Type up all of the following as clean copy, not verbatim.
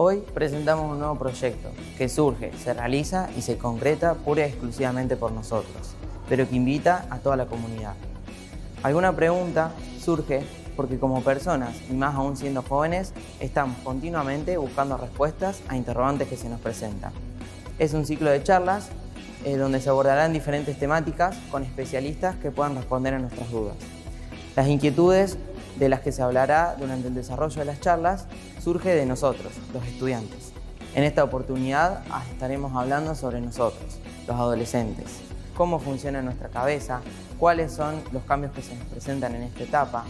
Hoy presentamos un nuevo proyecto que surge, se realiza y se concreta pura y exclusivamente por nosotros, pero que invita a toda la comunidad. Alguna pregunta surge porque como personas, y más aún siendo jóvenes, estamos continuamente buscando respuestas a interrogantes que se nos presentan. Es un ciclo de charlas donde se abordarán diferentes temáticas con especialistas que puedan responder a nuestras dudas. Las inquietudes de las que se hablará durante el desarrollo de las charlas surge de nosotros, los estudiantes. En esta oportunidad estaremos hablando sobre nosotros, los adolescentes, cómo funciona nuestra cabeza, cuáles son los cambios que se nos presentan en esta etapa,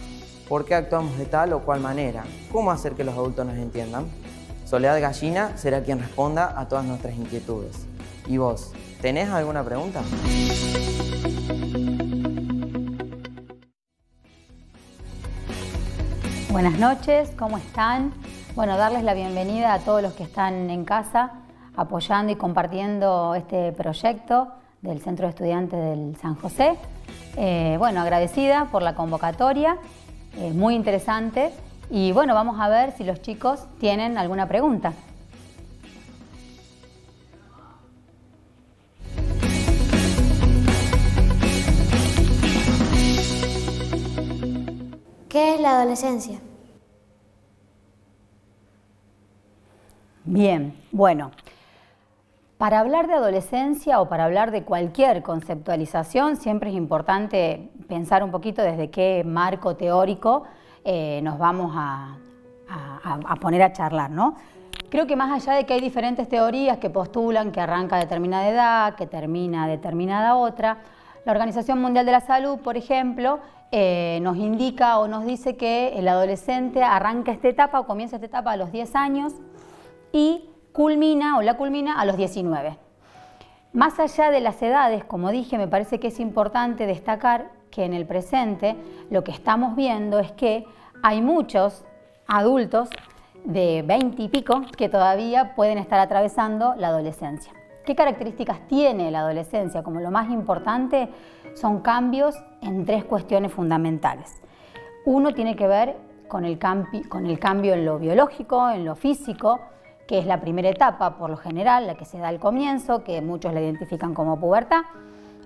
por qué actuamos de tal o cual manera, cómo hacer que los adultos nos entiendan. Soledad Gallina será quien responda a todas nuestras inquietudes. ¿Y vos, tenés alguna pregunta? Buenas noches, ¿cómo están? Bueno, darles la bienvenida a todos los que están en casa apoyando y compartiendo este proyecto del Centro de Estudiantes del San José. Bueno, agradecida por la convocatoria, muy interesante. Y bueno, vamos a ver si los chicos tienen alguna pregunta. ¿Qué es la adolescencia? Bien, bueno, para hablar de adolescencia o para hablar de cualquier conceptualización siempre es importante pensar un poquito desde qué marco teórico nos vamos a poner a charlar, ¿no? Creo que más allá de que hay diferentes teorías que postulan que arranca a determinada edad, que termina a determinada otra, la Organización Mundial de la Salud, por ejemplo, nos indica o nos dice que el adolescente arranca esta etapa o comienza esta etapa a los 10 años y culmina a los 19. Más allá de las edades, como dije, me parece que es importante destacar que en el presente lo que estamos viendo es que hay muchos adultos de 20 y pico que todavía pueden estar atravesando la adolescencia. ¿Qué características tiene la adolescencia? Como lo más importante son cambios en tres cuestiones fundamentales. Uno tiene que ver con el cambio en lo biológico, en lo físico, que es la primera etapa, por lo general, la que se da al comienzo, que muchos la identifican como pubertad.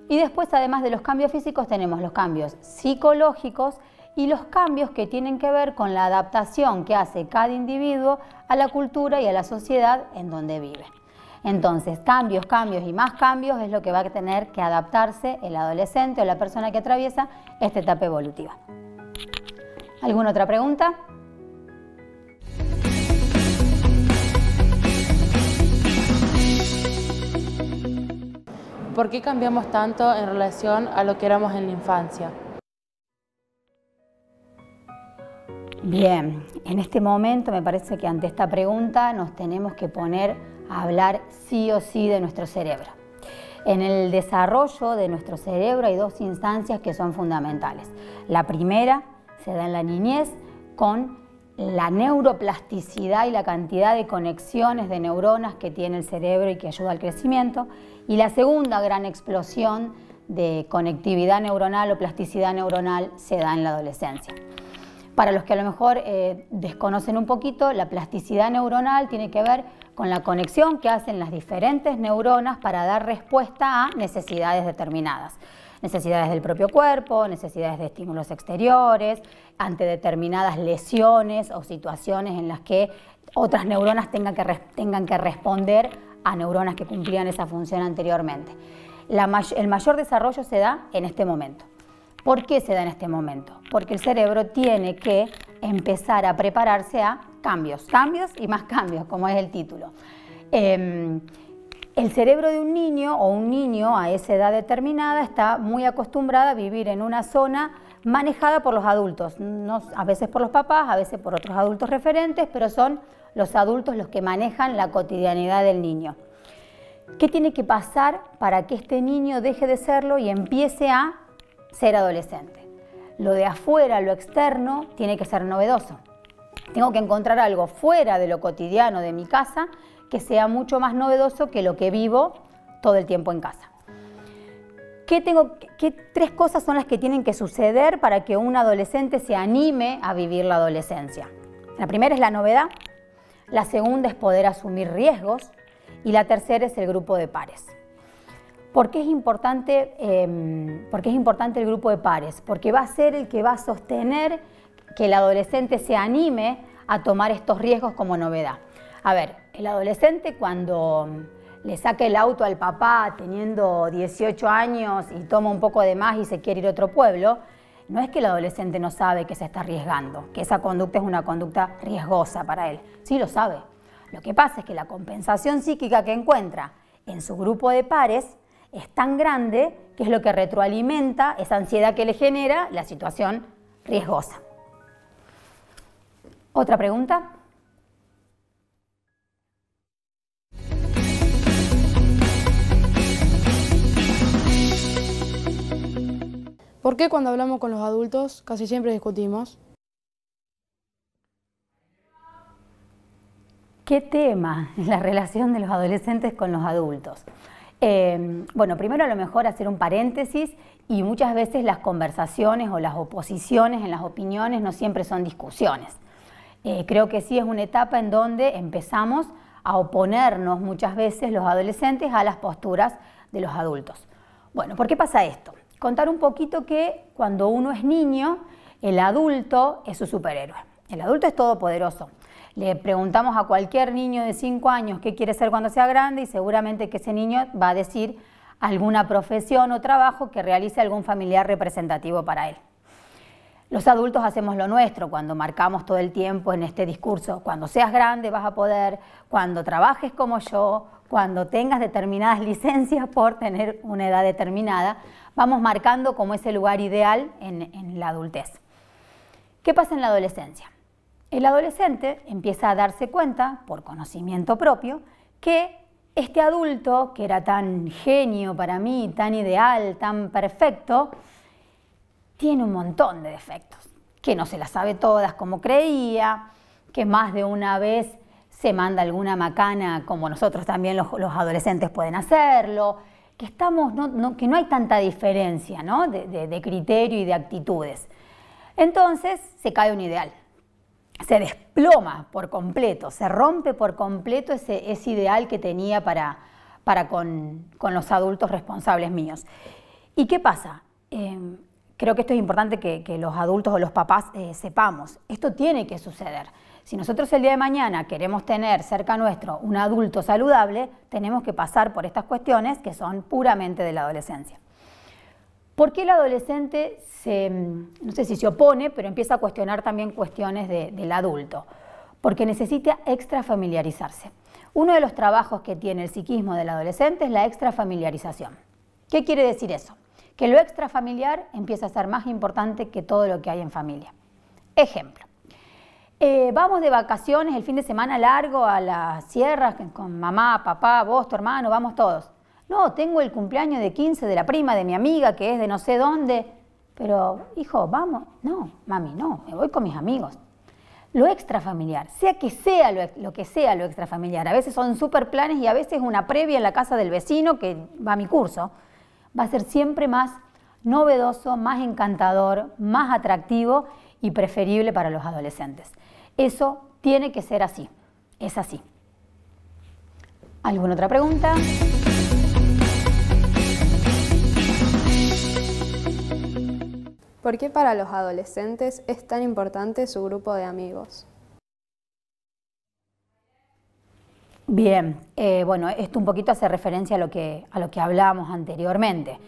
Y después, además de los cambios físicos, tenemos los cambios psicológicos y los cambios que tienen que ver con la adaptación que hace cada individuo a la cultura y a la sociedad en donde vive. Entonces, cambios y más cambios es lo que va a tener que adaptarse el adolescente o la persona que atraviesa esta etapa evolutiva. ¿Alguna otra pregunta? ¿Por qué cambiamos tanto en relación a lo que éramos en la infancia? Bien, en este momento me parece que ante esta pregunta nos tenemos que poner a hablar sí o sí de nuestro cerebro. En el desarrollo de nuestro cerebro hay dos instancias que son fundamentales. La primera se da en la niñez con la neuroplasticidad y la cantidad de conexiones de neuronas que tiene el cerebro y que ayuda al crecimiento. Y la segunda gran explosión de conectividad neuronal o plasticidad neuronal se da en la adolescencia. Para los que a lo mejor desconocen un poquito, la plasticidad neuronal tiene que ver con la conexión que hacen las diferentes neuronas para dar respuesta a necesidades determinadas. Necesidades del propio cuerpo, necesidades de estímulos exteriores, ante determinadas lesiones o situaciones en las que otras neuronas tengan que responder a neuronas que cumplían esa función anteriormente. El mayor desarrollo se da en este momento. ¿Por qué se da en este momento? Porque el cerebro tiene que empezar a prepararse a cambios y más cambios, como es el título. El cerebro de un niño o un niño a esa edad determinada está muy acostumbrado a vivir en una zona manejada por los adultos, a veces por los papás, a veces por otros adultos referentes, pero son los adultos los que manejan la cotidianidad del niño. ¿Qué tiene que pasar para que este niño deje de serlo y empiece a ser adolescente? Lo de afuera, lo externo, tiene que ser novedoso. Tengo que encontrar algo fuera de lo cotidiano de mi casa que sea mucho más novedoso que lo que vivo todo el tiempo en casa. ¿Qué tres cosas son las que tienen que suceder para que un adolescente se anime a vivir la adolescencia? La primera es la novedad. La segunda es poder asumir riesgos y la tercera es el grupo de pares. ¿Por qué es importante el grupo de pares? Porque va a ser el que va a sostener que el adolescente se anime a tomar estos riesgos como novedad. A ver, el adolescente cuando le saca el auto al papá teniendo 18 años y toma un poco de más y se quiere ir a otro pueblo, no es que el adolescente no sabe que se está arriesgando, que esa conducta es una conducta riesgosa para él. Sí lo sabe. Lo que pasa es que la compensación psíquica que encuentra en su grupo de pares es tan grande que es lo que retroalimenta esa ansiedad que le genera la situación riesgosa. ¿Otra pregunta? ¿Por qué cuando hablamos con los adultos casi siempre discutimos? ¿Qué tema es la relación de los adolescentes con los adultos? Bueno, primero a lo mejor hacer un paréntesis y muchas veces las conversaciones o las oposiciones en las opiniones no siempre son discusiones. Creo que sí es una etapa en donde empezamos a oponernos muchas veces los adolescentes a las posturas de los adultos. Bueno, ¿por qué pasa esto? Contar un poquito que cuando uno es niño, el adulto es su superhéroe. El adulto es todopoderoso. Le preguntamos a cualquier niño de 5 años qué quiere ser cuando sea grande y seguramente que ese niño va a decir alguna profesión o trabajo que realice algún familiar representativo para él. Los adultos hacemos lo nuestro cuando marcamos todo el tiempo en este discurso. Cuando seas grande vas a poder, cuando trabajes como yo, cuando tengas determinadas licencias por tener una edad determinada, vamos marcando como ese lugar ideal en la adultez. ¿Qué pasa en la adolescencia? El adolescente empieza a darse cuenta, por conocimiento propio, que este adulto, que era tan genio para mí, tan ideal, tan perfecto, tiene un montón de defectos, que no se las sabe todas como creía, que más de una vez se manda alguna macana como nosotros también los adolescentes pueden hacerlo, que no hay tanta diferencia, ¿no? de criterio y de actitudes. Entonces se cae un ideal, se desploma por completo, se rompe por completo ese ideal que tenía para con los adultos responsables míos. ¿Y qué pasa? Creo que esto es importante que los adultos o los papás sepamos. Esto tiene que suceder. Si nosotros el día de mañana queremos tener cerca nuestro un adulto saludable, tenemos que pasar por estas cuestiones que son puramente de la adolescencia. ¿Por qué el adolescente no sé si se opone, pero empieza a cuestionar también cuestiones del adulto? Porque necesita extrafamiliarizarse. Uno de los trabajos que tiene el psiquismo del adolescente es la extrafamiliarización. ¿Qué quiere decir eso? Que lo extrafamiliar empieza a ser más importante que todo lo que hay en familia. Ejemplo, vamos de vacaciones el fin de semana largo a las sierras con mamá, papá, vos, tu hermano, vamos todos. No, tengo el cumpleaños de 15 de la prima de mi amiga que es de no sé dónde, pero hijo, vamos. No, mami, no, me voy con mis amigos. Lo extrafamiliar, sea lo que sea lo extrafamiliar, a veces son super planes y a veces una previa en la casa del vecino que va a mi curso, va a ser siempre más novedoso, más encantador, más atractivo y preferible para los adolescentes. Eso tiene que ser así, es así. ¿Alguna otra pregunta? ¿Por qué para los adolescentes es tan importante su grupo de amigos? Bien, bueno, esto un poquito hace referencia a lo que hablábamos anteriormente.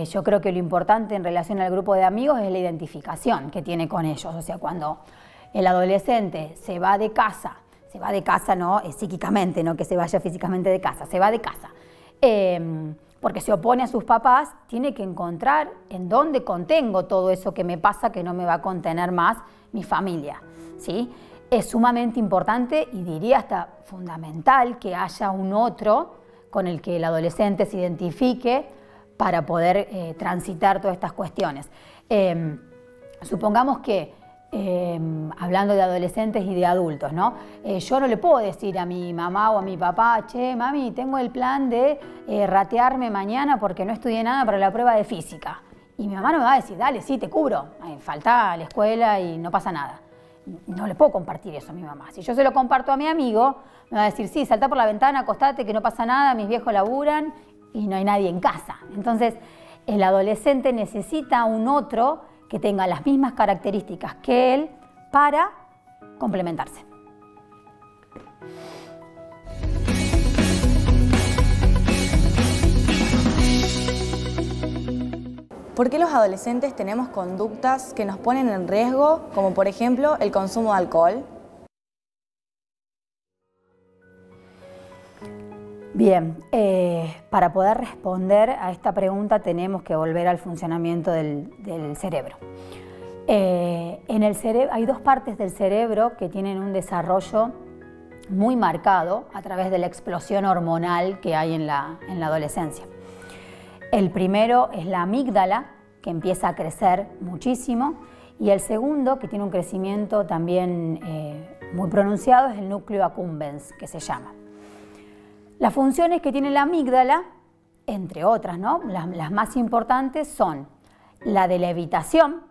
Yo creo que lo importante en relación al grupo de amigos es la identificación que tiene con ellos. O sea, cuando el adolescente se va de casa no psíquicamente, no que se vaya físicamente de casa, se va de casa, porque se opone a sus papás, tiene que encontrar en dónde contengo todo eso que me pasa que no me va a contener más mi familia, ¿sí? Es sumamente importante y diría hasta fundamental que haya un otro con el que el adolescente se identifique para poder transitar todas estas cuestiones. Supongamos que, hablando de adolescentes y de adultos, ¿no? Yo no le puedo decir a mi mamá o a mi papá, che, mami, tengo el plan de ratearme mañana porque no estudié nada para la prueba de física. Y mi mamá no me va a decir, dale, sí, te cubro, falta a la escuela y no pasa nada. no le puedo compartir eso a mi mamá. Si yo se lo comparto a mi amigo, me va a decir, sí, saltá por la ventana, acostate, que no pasa nada, mis viejos laburan y no hay nadie en casa. Entonces, el adolescente necesita un otro que tenga las mismas características que él para complementarse. ¿Por qué los adolescentes tenemos conductas que nos ponen en riesgo, como por ejemplo el consumo de alcohol? Bien, para poder responder a esta pregunta tenemos que volver al funcionamiento del cerebro. En el cerebro hay dos partes del cerebro que tienen un desarrollo muy marcado a través de la explosión hormonal que hay en la adolescencia. El primero es la amígdala, que empieza a crecer muchísimo, y el segundo, que tiene un crecimiento también muy pronunciado, es el núcleo accumbens, que se llama. Las funciones que tiene la amígdala, entre otras, ¿no? Las más importantes son la de la evitación,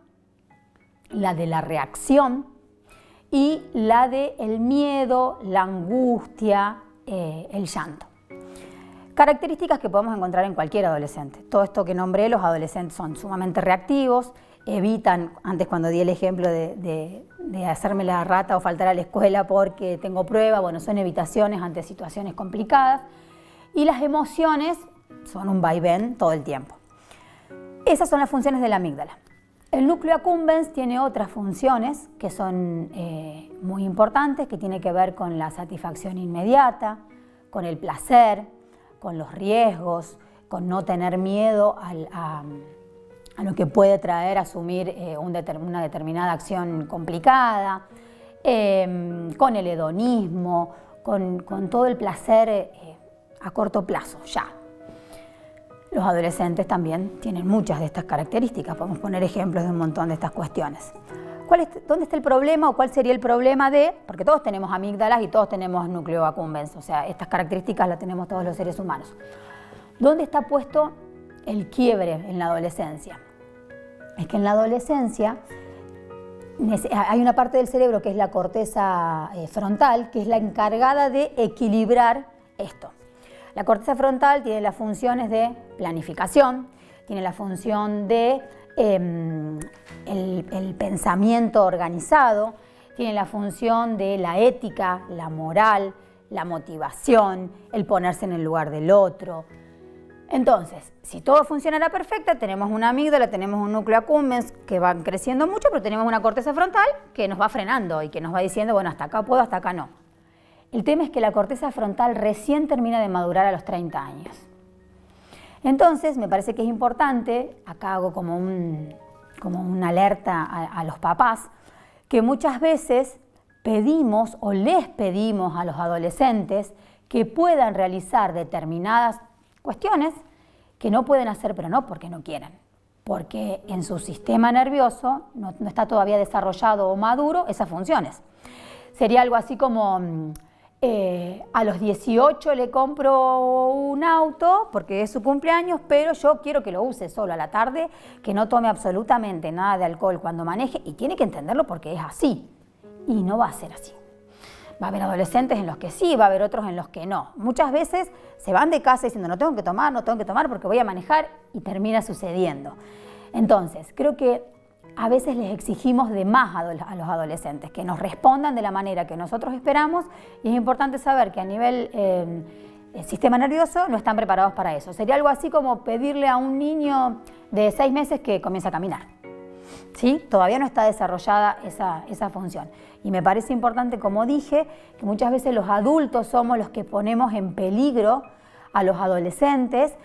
la de la reacción y la del miedo, la angustia, el llanto. Características que podemos encontrar en cualquier adolescente. Todo esto que nombré, los adolescentes son sumamente reactivos, evitan, antes cuando di el ejemplo de hacerme la rata o faltar a la escuela porque tengo prueba, bueno, son evitaciones ante situaciones complicadas, y las emociones son un vaivén todo el tiempo. Esas son las funciones de la amígdala. El núcleo accumbens tiene otras funciones que son muy importantes, que tiene que ver con la satisfacción inmediata, con el placer, con los riesgos, con no tener miedo a lo que puede traer asumir una determinada acción complicada, con el hedonismo, con todo el placer a corto plazo, ya. Los adolescentes también tienen muchas de estas características, podemos poner ejemplos de un montón de estas cuestiones. ¿Dónde está el problema o cuál sería el problema de...? Porque todos tenemos amígdalas y todos tenemos núcleo accumbens, o sea, estas características las tenemos todos los seres humanos. ¿Dónde está puesto el quiebre en la adolescencia? Es que en la adolescencia hay una parte del cerebro que es la corteza frontal, que es la encargada de equilibrar esto. La corteza frontal tiene las funciones de planificación, tiene la función de el pensamiento organizado, tiene la función de la ética, la moral, la motivación, el ponerse en el lugar del otro. Entonces, si todo funcionara perfecto, tenemos una amígdala, tenemos un núcleo accumbens que van creciendo mucho, pero tenemos una corteza frontal que nos va frenando y que nos va diciendo, bueno, hasta acá puedo, hasta acá no. El tema es que la corteza frontal recién termina de madurar a los 30 años. Entonces, me parece que es importante, acá hago como una alerta a los papás, que muchas veces pedimos o les pedimos a los adolescentes que puedan realizar determinadas cuestiones que no pueden hacer, pero no porque no quieran, porque en su sistema nervioso no está todavía desarrollado o maduro esas funciones. Sería algo así como... a los 18 le compro un auto porque es su cumpleaños, pero yo quiero que lo use solo a la tarde, que no tome absolutamente nada de alcohol cuando maneje, y tiene que entenderlo porque es así, y no va a ser así. Va a haber adolescentes en los que sí, va a haber otros en los que no. Muchas veces se van de casa diciendo no tengo que tomar porque voy a manejar, y termina sucediendo. Entonces, creo que a veces les exigimos de más a los adolescentes, que nos respondan de la manera que nosotros esperamos, y es importante saber que a nivel sistema nervioso no están preparados para eso. Sería algo así como pedirle a un niño de 6 meses que comience a caminar. ¿Sí? Todavía no está desarrollada esa función. Y me parece importante, como dije, que muchas veces los adultos somos los que ponemos en peligro a los adolescentes,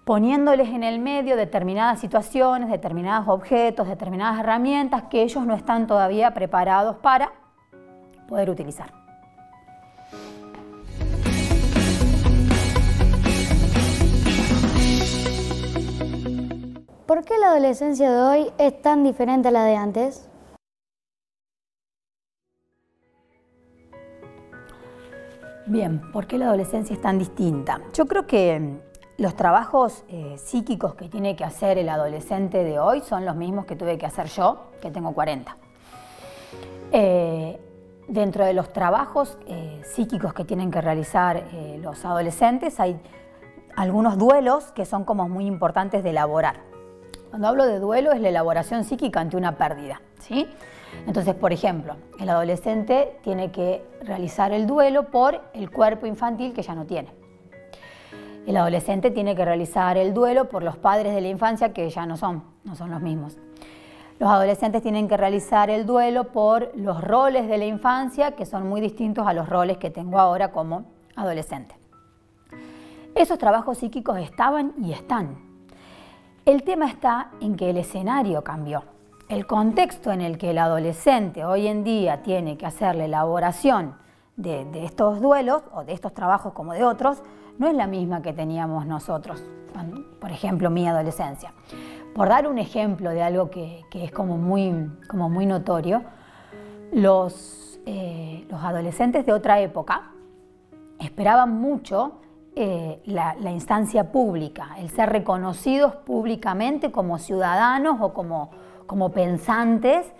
poniéndoles en el medio determinadas situaciones, determinados objetos, determinadas herramientas que ellos no están todavía preparados para poder utilizar. ¿Por qué la adolescencia de hoy es tan diferente a la de antes? Bien, ¿por qué la adolescencia es tan distinta? Yo creo que los trabajos psíquicos que tiene que hacer el adolescente de hoy son los mismos que tuve que hacer yo, que tengo 40. Dentro de los trabajos psíquicos que tienen que realizar los adolescentes hay algunos duelos que son como muy importantes de elaborar. Cuando hablo de duelo es la elaboración psíquica ante una pérdida, ¿sí? Entonces, por ejemplo, el adolescente tiene que realizar el duelo por el cuerpo infantil que ya no tiene. El adolescente tiene que realizar el duelo por los padres de la infancia que ya no son los mismos. Los adolescentes tienen que realizar el duelo por los roles de la infancia que son muy distintos a los roles que tengo ahora como adolescente. Esos trabajos psíquicos estaban y están. El tema está en que el escenario cambió. El contexto en el que el adolescente hoy en día tiene que hacer la elaboración de estos duelos o de estos trabajos como de otros no es la misma que teníamos nosotros, por ejemplo, mi adolescencia. Por dar un ejemplo de algo que es como muy notorio, los adolescentes de otra época esperaban mucho la instancia pública, el ser reconocidos públicamente como ciudadanos o como pensantes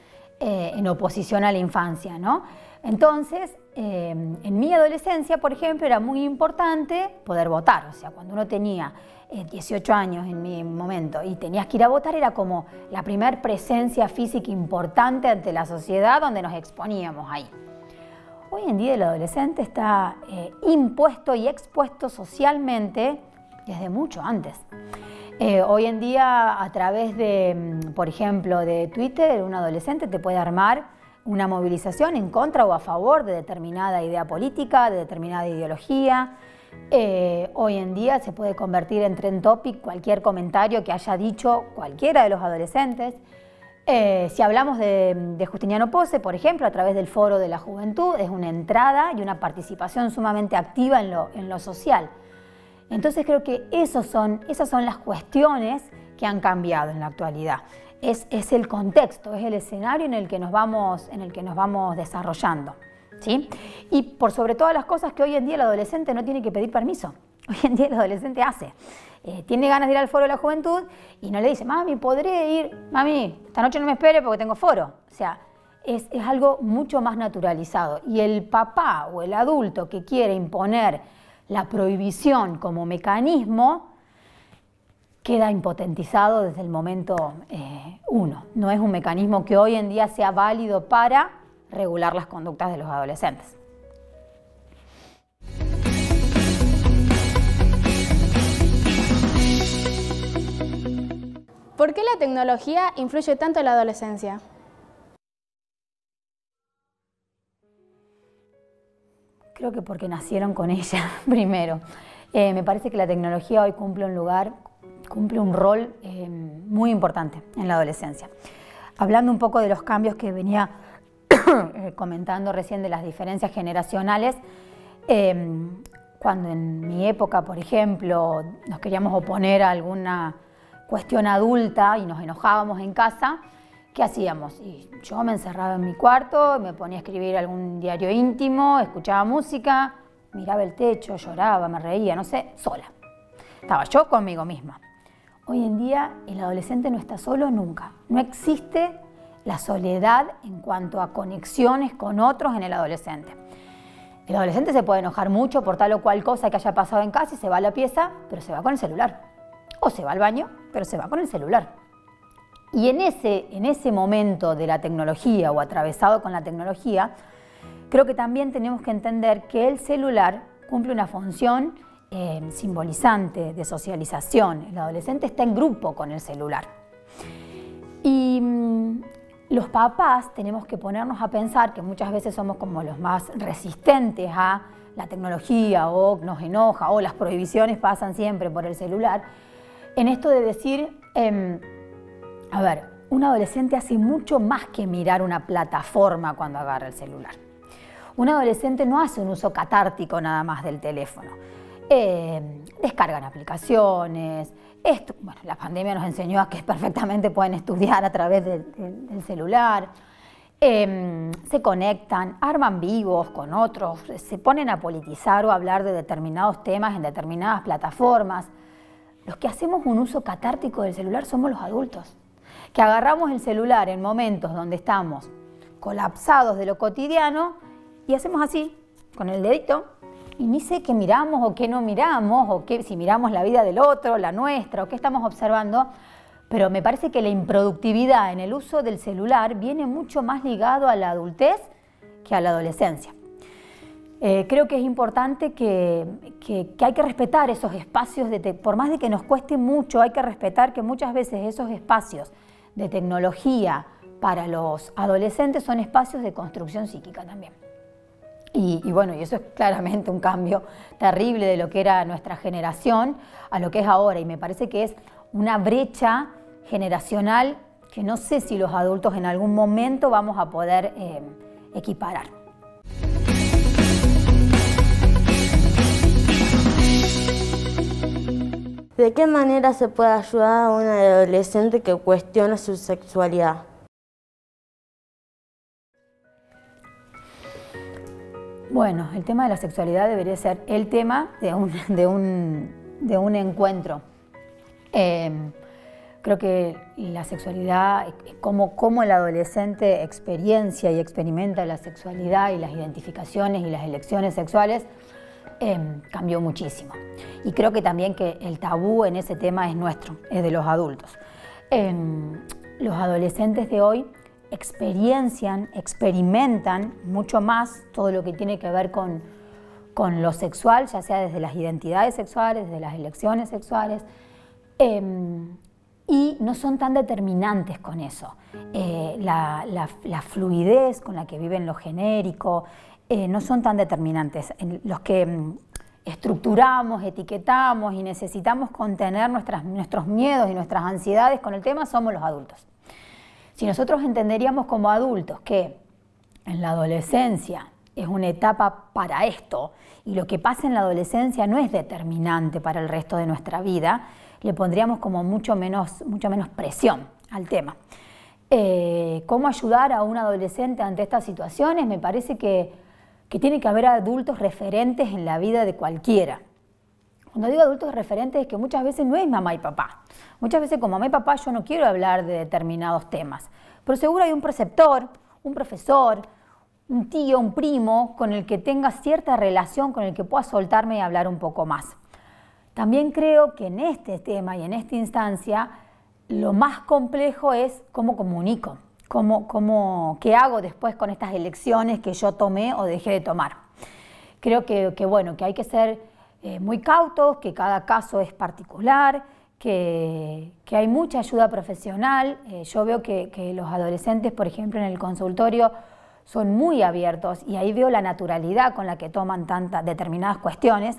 en oposición a la infancia, ¿no? Entonces, en mi adolescencia, por ejemplo, era muy importante poder votar. O sea, cuando uno tenía 18 años en mi momento y tenías que ir a votar, era como la primer presencia física importante ante la sociedad donde nos exponíamos ahí. Hoy en día el adolescente está impuesto y expuesto socialmente desde mucho antes. Hoy en día, a través de, por ejemplo, de Twitter, un adolescente te puede armar una movilización en contra o a favor de determinada idea política, de determinada ideología. Hoy en día se puede convertir en trend topic cualquier comentario que haya dicho cualquiera de los adolescentes. Si hablamos de Justiniano Posse, por ejemplo, a través del Foro de la Juventud, es una entrada y una participación sumamente activa en lo social. Entonces creo que esas son las cuestiones que han cambiado en la actualidad. Es el contexto, es el escenario en el que nos vamos desarrollando, ¿sí? Y por sobre todas las cosas que hoy en día el adolescente no tiene que pedir permiso. Hoy en día el adolescente hace. Tiene ganas de ir al Foro de la Juventud y no le dice, mami, ¿podré ir? Mami, esta noche no me espere porque tengo foro. O sea, es algo mucho más naturalizado. Y el papá o el adulto que quiere imponer la prohibición como mecanismo queda impotentizado desde el momento uno. No es un mecanismo que hoy en día sea válido para regular las conductas de los adolescentes. ¿Por qué la tecnología influye tanto en la adolescencia? Creo que porque nacieron con ella primero. Me parece que la tecnología hoy cumple un rol muy importante en la adolescencia. Hablando un poco de los cambios que venía comentando recién de las diferencias generacionales, cuando en mi época, por ejemplo, nos queríamos oponer a alguna cuestión adulta y nos enojábamos en casa, ¿qué hacíamos? Y yo me encerraba en mi cuarto, me ponía a escribir algún diario íntimo, escuchaba música, miraba el techo, lloraba, me reía, no sé, sola. Estaba yo conmigo misma. Hoy en día el adolescente no está solo nunca. No existe la soledad en cuanto a conexiones con otros en el adolescente. El adolescente se puede enojar mucho por tal o cual cosa que haya pasado en casa y se va a la pieza, pero se va con el celular. O se va al baño, pero se va con el celular. Y en ese momento de la tecnología o atravesado con la tecnología, creo que también tenemos que entender que el celular cumple una función simbolizante de socialización. El adolescente está en grupo con el celular. Y los papás tenemos que ponernos a pensar que muchas veces somos como los más resistentes a la tecnología o nos enoja o las prohibiciones pasan siempre por el celular. En esto de decir, a ver, un adolescente hace mucho más que mirar una plataforma cuando agarra el celular. Un adolescente no hace un uso catártico nada más del teléfono. Descargan aplicaciones. Bueno, la pandemia nos enseñó a que perfectamente pueden estudiar a través del celular. Se conectan, arman vivos con otros, se ponen a politizar o a hablar de determinados temas en determinadas plataformas. Los que hacemos un uso catártico del celular somos los adultos, que agarramos el celular en momentos donde estamos colapsados de lo cotidiano y hacemos así, con el dedito, y ni sé qué miramos o qué no miramos, o si miramos la vida del otro, la nuestra, o qué estamos observando, pero me parece que la improductividad en el uso del celular viene mucho más ligado a la adultez que a la adolescencia. Creo que es importante que hay que respetar esos espacios, por más de que nos cueste mucho, hay que respetar que muchas veces esos espacios de tecnología para los adolescentes son espacios de construcción psíquica también. Y bueno, y eso es claramente un cambio terrible de lo que era nuestra generación a lo que es ahora, y me parece que es una brecha generacional que no sé si los adultos en algún momento vamos a poder equiparar. ¿De qué manera se puede ayudar a un adolescente que cuestiona su sexualidad? Bueno, el tema de la sexualidad debería ser el tema de un encuentro. Creo que la sexualidad, cómo el adolescente experiencia y experimenta la sexualidad y las identificaciones y las elecciones sexuales, cambió muchísimo. Y creo que también que el tabú en ese tema es nuestro, es de los adultos. Los adolescentes de hoy experimentan mucho más todo lo que tiene que ver con lo sexual, ya sea desde las identidades sexuales, desde las elecciones sexuales, y no son tan determinantes con eso. La fluidez con la que viven lo genérico, no son tan determinantes. Los que estructuramos, etiquetamos y necesitamos contener nuestros miedos y nuestras ansiedades con el tema somos los adultos. Si nosotros entenderíamos como adultos que en la adolescencia es una etapa para esto y lo que pasa en la adolescencia no es determinante para el resto de nuestra vida, le pondríamos como mucho menos presión al tema. ¿Cómo ayudar a un adolescente ante estas situaciones? Me parece que tiene que haber adultos referentes en la vida de cualquiera. Cuando digo adultos referentes es que muchas veces no es mamá y papá. Muchas veces con mamá y papá yo no quiero hablar de determinados temas, pero seguro hay un preceptor, un profesor, un tío, un primo con el que tenga cierta relación, con el que pueda soltarme y hablar un poco más. También creo que en este tema y en esta instancia lo más complejo es cómo comunico, qué hago después con estas elecciones que yo tomé o dejé de tomar. Creo que hay que ser muy cautos, que cada caso es particular, que hay mucha ayuda profesional. Yo veo que los adolescentes, por ejemplo, en el consultorio son muy abiertos y ahí veo la naturalidad con la que toman determinadas cuestiones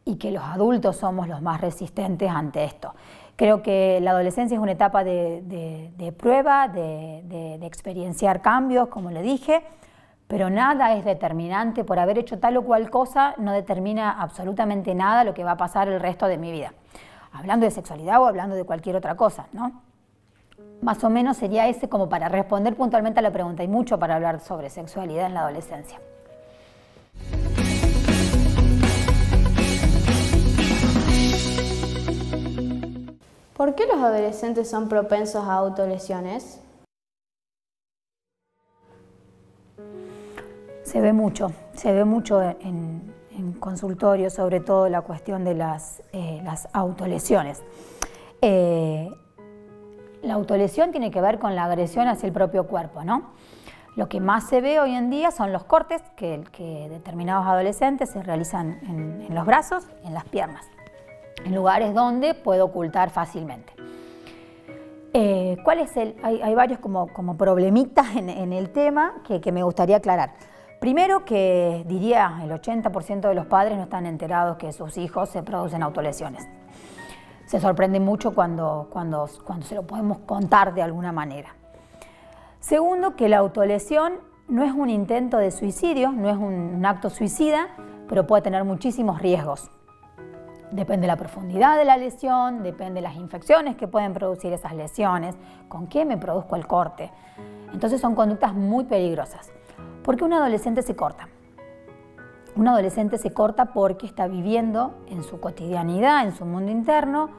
y que los adultos somos los más resistentes ante esto. Creo que la adolescencia es una etapa de prueba, de experienciar cambios, como le dije, pero nada es determinante. Por haber hecho tal o cual cosa no determina absolutamente nada lo que va a pasar el resto de mi vida. Hablando de sexualidad o hablando de cualquier otra cosa, ¿no? Más o menos sería ese como para responder puntualmente a la pregunta. Hay mucho para hablar sobre sexualidad en la adolescencia. ¿Por qué los adolescentes son propensos a autolesiones? Se ve mucho en consultorio, sobre todo la cuestión de las autolesiones. La autolesión tiene que ver con la agresión hacia el propio cuerpo, ¿no? Lo que más se ve hoy en día son los cortes que determinados adolescentes se realizan en los brazos y en las piernas, en lugares donde puede ocultar fácilmente. Hay varios como problemitas en el tema que me gustaría aclarar. Primero, que diría el 80% de los padres no están enterados que sus hijos se producen autolesiones. Se sorprenden mucho cuando se lo podemos contar de alguna manera. Segundo, que la autolesión no es un intento de suicidio, no es un acto suicida, pero puede tener muchísimos riesgos. Depende de la profundidad de la lesión, depende de las infecciones que pueden producir esas lesiones, con qué me produzco el corte. Entonces son conductas muy peligrosas. ¿Por qué un adolescente se corta? Un adolescente se corta porque está viviendo en su cotidianidad, en su mundo interno,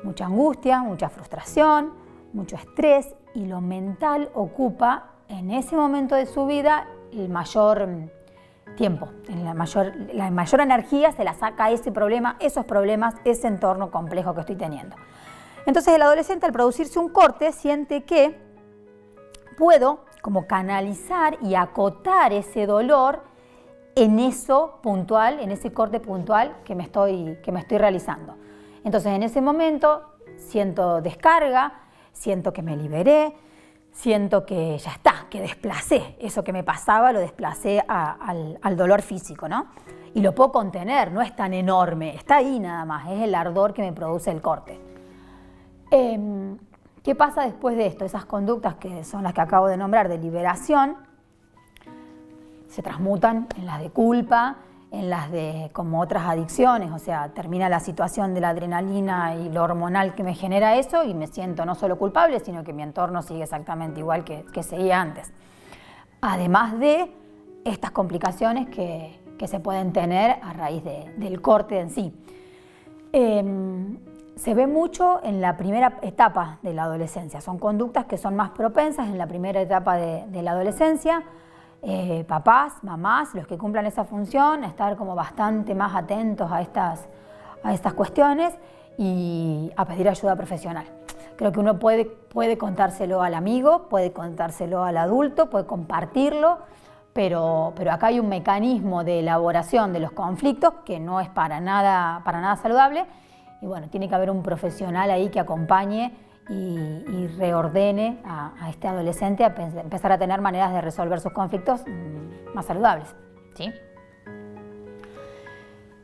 mucha angustia, mucha frustración, mucho estrés, y lo mental ocupa en ese momento de su vida el mayor tiempo, la mayor energía se la saca a ese problema, esos problemas, ese entorno complejo que estoy teniendo. Entonces el adolescente, al producirse un corte, siente que puedo como canalizar y acotar ese dolor en eso puntual, en ese corte puntual que me estoy realizando. Entonces en ese momento siento descarga, siento que me liberé, siento que ya está, que desplacé eso que me pasaba, lo desplacé al dolor físico, ¿no? Y lo puedo contener, no es tan enorme, está ahí nada más, es el ardor que me produce el corte. ¿Qué pasa después de esto? Esas conductas que son las que acabo de nombrar de liberación se transmutan en las de culpa, en las de como otras adicciones, o sea, termina la situación de la adrenalina y lo hormonal que me genera eso y me siento no solo culpable, sino que mi entorno sigue exactamente igual que seguía antes. Además de estas complicaciones que se pueden tener a raíz del corte en sí. Se ve mucho en la primera etapa de la adolescencia, son conductas que son más propensas en la primera etapa de la adolescencia. Papás, mamás, los que cumplan esa función, estar como bastante más atentos a estas cuestiones y a pedir ayuda profesional. Creo que uno puede contárselo al amigo, puede contárselo al adulto, puede compartirlo, pero acá hay un mecanismo de elaboración de los conflictos que no es para nada saludable y bueno, tiene que haber un profesional ahí que acompañe y reordene a este adolescente a empezar a tener maneras de resolver sus conflictos más saludables, ¿sí?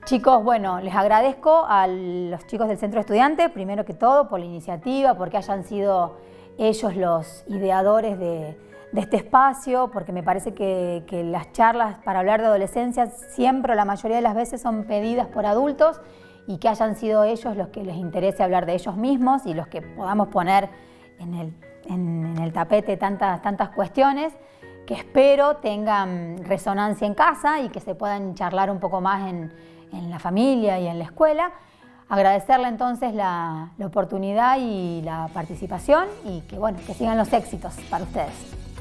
Chicos, bueno, les agradezco a los chicos del Centro de Estudiantes, primero que todo, por la iniciativa, porque hayan sido ellos los ideadores de este espacio, porque me parece que las charlas para hablar de adolescencia siempre, la mayoría de las veces, son pedidas por adultos y que hayan sido ellos los que les interese hablar de ellos mismos y los que podamos poner en el tapete tantas cuestiones que espero tengan resonancia en casa y que se puedan charlar un poco más en la familia y en la escuela. Agradecerle entonces la oportunidad y la participación y que, bueno, que sigan los éxitos para ustedes.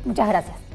Muchas gracias.